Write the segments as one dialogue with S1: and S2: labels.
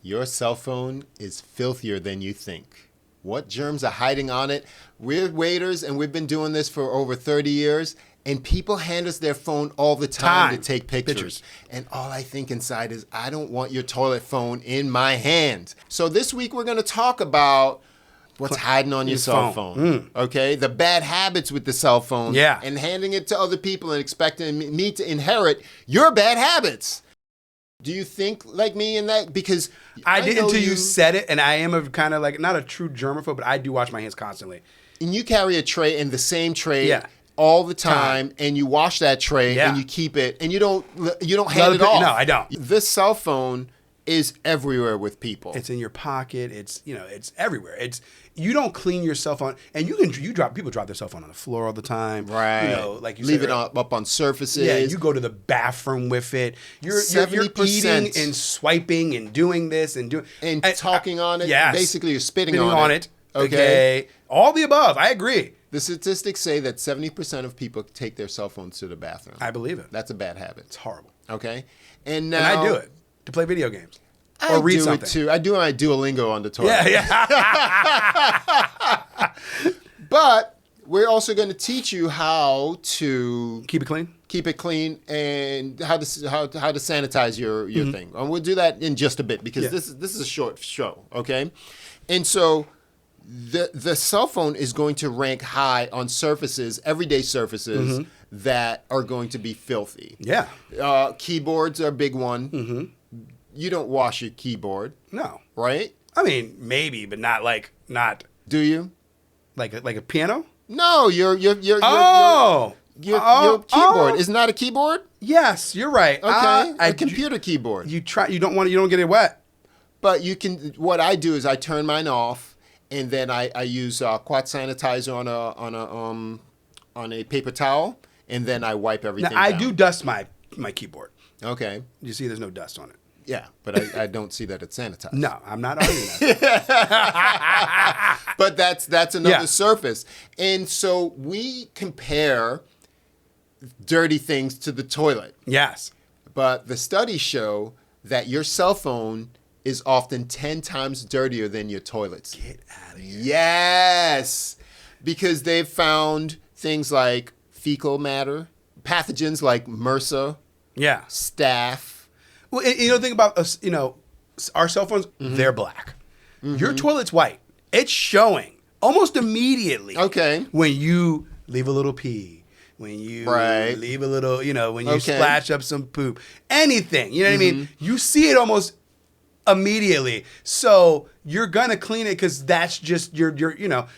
S1: Your cell phone is filthier than you think. What germs are hiding on it? We're waiters, and we've been doing this for over 30 years, and people hand us their phone all the time to take pictures. And all I think inside is, I don't want your toilet phone in my hand. So this week, we're going to talk about what's hiding on your cell phone. Okay? The bad habits with the cell phone.
S2: Yeah.
S1: And handing it to other people and expecting me to inherit your bad habits. Do you think like me in that? Because
S2: I did until you said it, and I am a kind of like, not a true germaphobe, but I do wash my hands constantly.
S1: And you carry a tray in the same tray all the time, and you wash that tray and you keep it, and you don't hand it off.
S2: No, I don't.
S1: This cell phone is everywhere with people.
S2: It's in your pocket. It's it's everywhere. You don't clean your cell phone, and people drop their cell phone on the floor all the time.
S1: Right.
S2: Like you
S1: leave
S2: said,
S1: it up on surfaces.
S2: Yeah, you go to the bathroom with it. You're
S1: 70%
S2: eating and swiping and doing this and doing
S1: and talking on it.
S2: Yes.
S1: Basically, you're spitting on it.
S2: Okay. All the above. I agree.
S1: The statistics say that 70% of people take their cell phones to the bathroom.
S2: I believe it.
S1: That's a bad habit.
S2: It's horrible.
S1: Okay. And now,
S2: I do it to play video games. Or read something.
S1: I do it too. I do my Duolingo on the toilet.
S2: Yeah.
S1: But we're also going to teach you how to
S2: keep it clean,
S1: and how to sanitize your thing. And we'll do that in just a bit because this is a short show, okay? And so the cell phone is going to rank high on surfaces, everyday surfaces that are going to be filthy.
S2: Yeah.
S1: Keyboards are a big one. You don't wash your keyboard.
S2: No.
S1: Right?
S2: I mean, maybe, but not.
S1: Do you?
S2: Like a piano?
S1: No, your keyboard. Isn't that a keyboard?
S2: Yes, you're right.
S1: Okay, a computer keyboard.
S2: You don't get it wet.
S1: But you can. What I do is I turn mine off, and then I use quat sanitizer on a paper towel, and then I wipe everything.
S2: Now I
S1: down.
S2: do dust my keyboard.
S1: Okay.
S2: You see, there's no dust on it.
S1: Yeah, but I don't see that it's sanitized.
S2: No, I'm not arguing that.
S1: But that's another surface. And so we compare dirty things to the toilet.
S2: Yes.
S1: But the studies show that your cell phone is often 10 times dirtier than your toilets.
S2: Get out of here.
S1: Yes. Because they've found things like fecal matter, pathogens like MRSA, Staph.
S2: Well, think about us, our cell phones, they're black. Your toilet's white. It's showing almost immediately.
S1: Okay.
S2: When you leave a little pee, when you leave a little, when you splash up some poop, anything, you know what I mean? You see it almost immediately. So you're going to clean it because that's just your.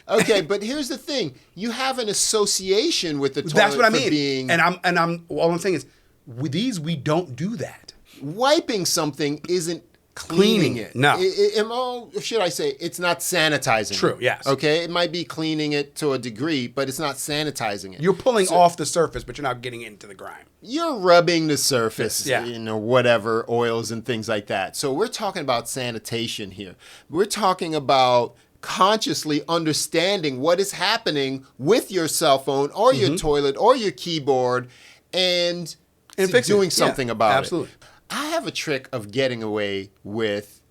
S1: Okay, but here's the thing. You have an association with the toilet.
S2: That's what I mean. All I'm saying is, with these, we don't do that.
S1: Wiping something isn't cleaning it.
S2: No.
S1: Should I say, it's not sanitizing
S2: True,
S1: it.
S2: yes.
S1: Okay? It might be cleaning it to a degree, but it's not sanitizing it.
S2: You're pulling off the surface, but you're not getting into the grime.
S1: You're rubbing the surface, whatever, oils and things like that. So we're talking about sanitation here. We're talking about consciously understanding what is happening with your cell phone or your toilet or your keyboard and doing something about it.
S2: Absolutely.
S1: I have a trick of getting away with,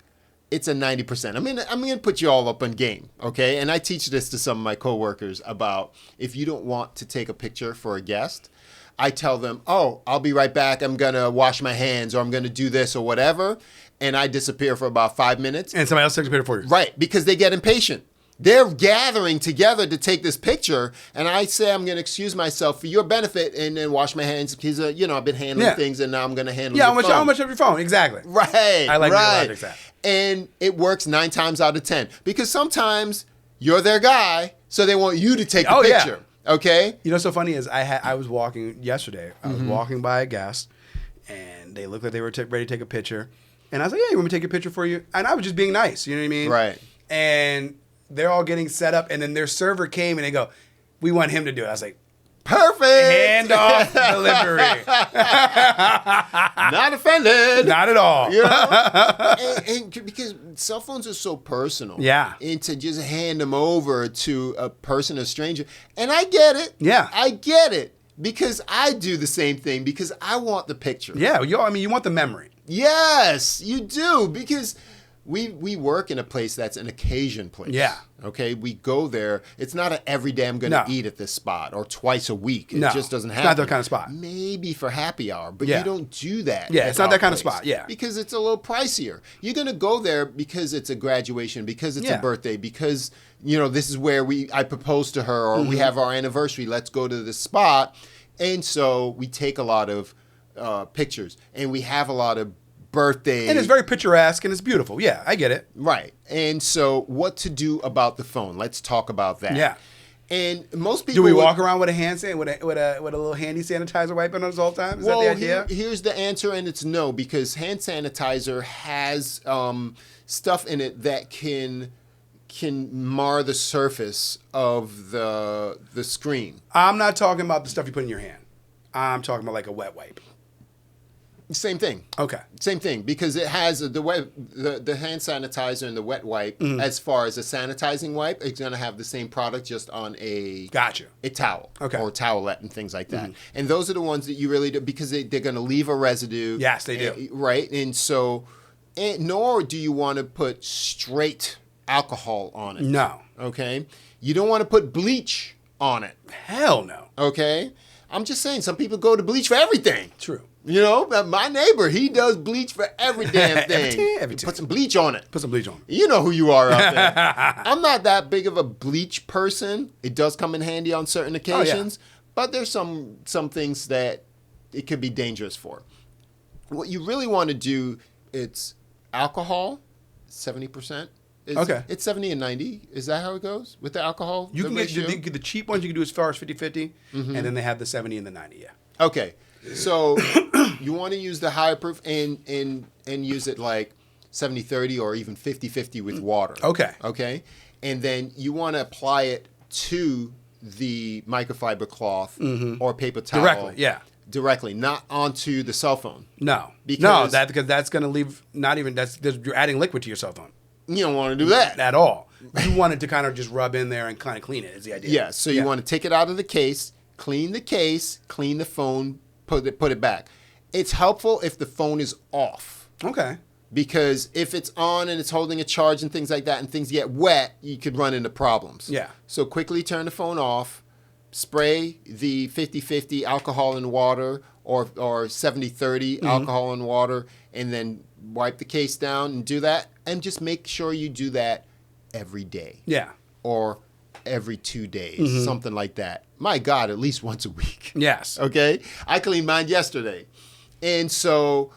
S1: it's a 90%. I'm gonna put you all up on game, okay? And I teach this to some of my coworkers about if you don't want to take a picture for a guest, I tell them, I'll be right back. I'm gonna wash my hands or I'm gonna do this or whatever. And I disappear for about 5 minutes.
S2: And somebody else takes a picture for you.
S1: Right, because they get impatient. They're gathering together to take this picture, and I say I'm going to excuse myself for your benefit and then wash my hands because, I've been handling things, and now I'm going to handle your phone.
S2: How much of your phone? Exactly.
S1: Right.
S2: I like your logic that.
S1: And it works 9 times out of 10 because sometimes you're their guy, so they want you to take the picture. Yeah. Okay?
S2: What's so funny is I was walking yesterday. I was walking by a guest, and they looked like they were ready to take a picture. And I was like, yeah, you want me to take a picture for you? And I was just being nice. You know what I mean?
S1: Right.
S2: And they're all getting set up, and then their server came, and they go, we want him to do it. I was like,
S1: perfect.
S2: Hand off delivery.
S1: Not offended.
S2: Not at all.
S1: And because cell phones are so personal.
S2: Yeah.
S1: And to just hand them over to a person, a stranger. And I get it.
S2: Yeah.
S1: I get it. Because I do the same thing because I want the picture.
S2: Yeah. You want the memory.
S1: Yes, you do. Because we work in a place that's an occasion place.
S2: Yeah.
S1: Okay, we go there. It's not an every day I'm going to eat at this spot or twice a week. It just doesn't happen.
S2: It's not that kind of spot.
S1: Maybe for happy hour, but you don't do that.
S2: Yeah, it's not that kind of spot. Yeah,
S1: because it's a little pricier. You're going to go there because it's a graduation, because it's a birthday, because this is where I proposed to her, or we have our anniversary. Let's go to this spot, and so we take a lot of pictures, and we have a lot of birthday.
S2: And it's very picturesque and it's beautiful. Yeah, I get it.
S1: Right. And so what to do about the phone? Let's talk about that.
S2: Yeah.
S1: And most people
S2: do we walk around with a hand with a little handy sanitizer wipe on us all the time? Is that the idea?
S1: Here's the answer, and it's no, because hand sanitizer has stuff in it that can mar the surface of the screen.
S2: I'm not talking about the stuff you put in your hand. I'm talking about like a wet wipe.
S1: Same thing.
S2: Okay.
S1: Same thing, because it has the hand sanitizer and the wet wipe. As far as a sanitizing wipe, it's going to have the same product, just on a towel, or a towelette and things like that. And those are the ones that you really do, because they're going to leave a residue.
S2: Yes, they do.
S1: Right, and so, nor do you want to put straight alcohol on it.
S2: No.
S1: Okay, you don't want to put bleach on it.
S2: Hell no.
S1: Okay, I'm just saying, some people go to bleach for everything.
S2: True.
S1: My neighbor, he does bleach for every damn thing.
S2: Everything.
S1: Put some bleach on it.
S2: Put some bleach on.
S1: You know who you are out there. I'm not that big of a bleach person. It does come in handy on certain occasions, but there's some things that it could be dangerous for. What you really want to do, it's alcohol, 70%. It's 70 and 90. Is that how it goes with the alcohol?
S2: You can get the cheap ones. You can do as far as 50-50, and then they have the 70 and the 90. Yeah.
S1: Okay. So you want to use the higher proof and use it like 70-30 or even 50-50 with water. Okay. And then you want to apply it to the microfiber cloth or paper towel. Directly, not onto the cell phone.
S2: No. Because that's going to leave, you're adding liquid to your cell phone.
S1: You don't want to do that.
S2: At all. You want it to kind of just rub in there and kind of clean it, is the idea.
S1: Yeah, so you want to take it out of the case, clean the phone, put it back. It's helpful if the phone is off.
S2: Okay.
S1: Because if it's on and it's holding a charge and things like that, and things get wet, you could run into problems.
S2: Yeah.
S1: So quickly turn the phone off, spray the 50-50 alcohol and water, or 70-30 alcohol and water, and then wipe the case down and do that. And just make sure you do that every day.
S2: Yeah.
S1: Or every 2 days, something like that. My God, at least once a week.
S2: Yes.
S1: Okay? I cleaned mine yesterday. And so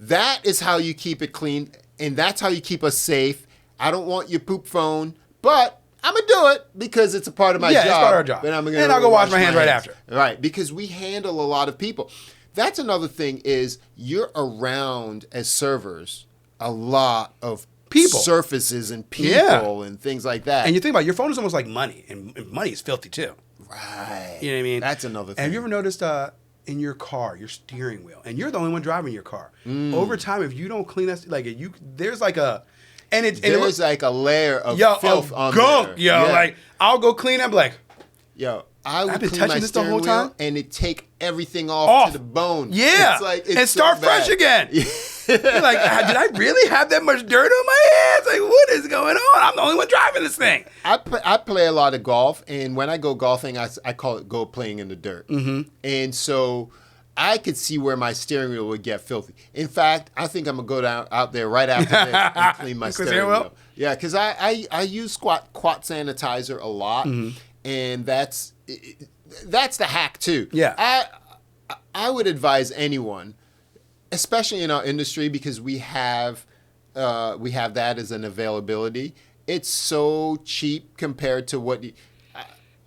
S1: that is how you keep it clean, and that's how you keep us safe. I don't want your poop phone, but I'm going to do it because it's a part of my job.
S2: Yeah, it's part of our job.
S1: And
S2: I'll go wash my hands right after.
S1: Right, because we handle a lot of people. That's another thing, is you're around, as servers, a lot of people, surfaces and people and things like that.
S2: And you think about it, your phone is almost like money, and money is filthy too.
S1: Right.
S2: You know what I mean?
S1: That's another thing.
S2: Have you ever noticed in your car, your steering wheel, and you're the only one driving your car, over time, if you don't clean that, there's like a...
S1: There's like a layer of filth on
S2: gunk,
S1: there.
S2: Yo, like, I'll go clean up, like...
S1: Yo, I've
S2: been touching this the whole time,
S1: and it take everything off to the bone.
S2: Yeah, and start fresh again. You're like, did I really have that much dirt on my hands? Like, what is going on? I'm the only one driving this thing.
S1: I play a lot of golf, and when I go golfing, I call it go playing in the dirt. And so I could see where my steering wheel would get filthy. In fact, I think I'm going to go out there right after this and clean my steering wheel. Yeah, I use quat sanitizer a lot. And that's the hack too.
S2: Yeah.
S1: I would advise anyone, especially in our industry, because we have that as an availability. It's so cheap compared to what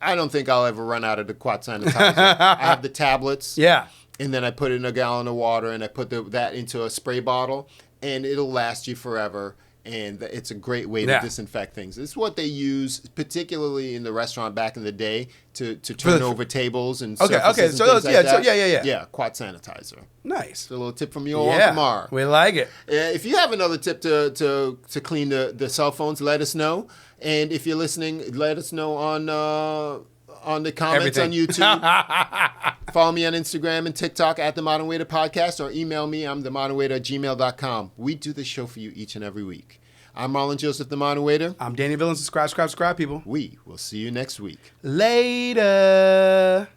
S1: I don't think I'll ever run out of the quat sanitizer. I have the tablets.
S2: Yeah.
S1: And then I put it in a gallon of water, and I put that into a spray bottle, and it'll last you forever. And it's a great way to disinfect things. It's what they use, particularly in the restaurant back in the day, to turn over tables and surfaces and things like that. Yeah, quat sanitizer.
S2: Nice.
S1: It's a little tip from you all tomorrow.
S2: We like it.
S1: If you have another tip to clean the cell phones, let us know. And if you're listening, let us know on the comments on YouTube. Follow me on Instagram and TikTok at The Modern Waiter Podcast, or email me. I'm themodernwaiter@gmail.com. We do this show for you each and every week. I'm Marlon Joseph, the moderator.
S2: I'm Danny Villain. Subscribe, people.
S1: We will see you next week.
S2: Later.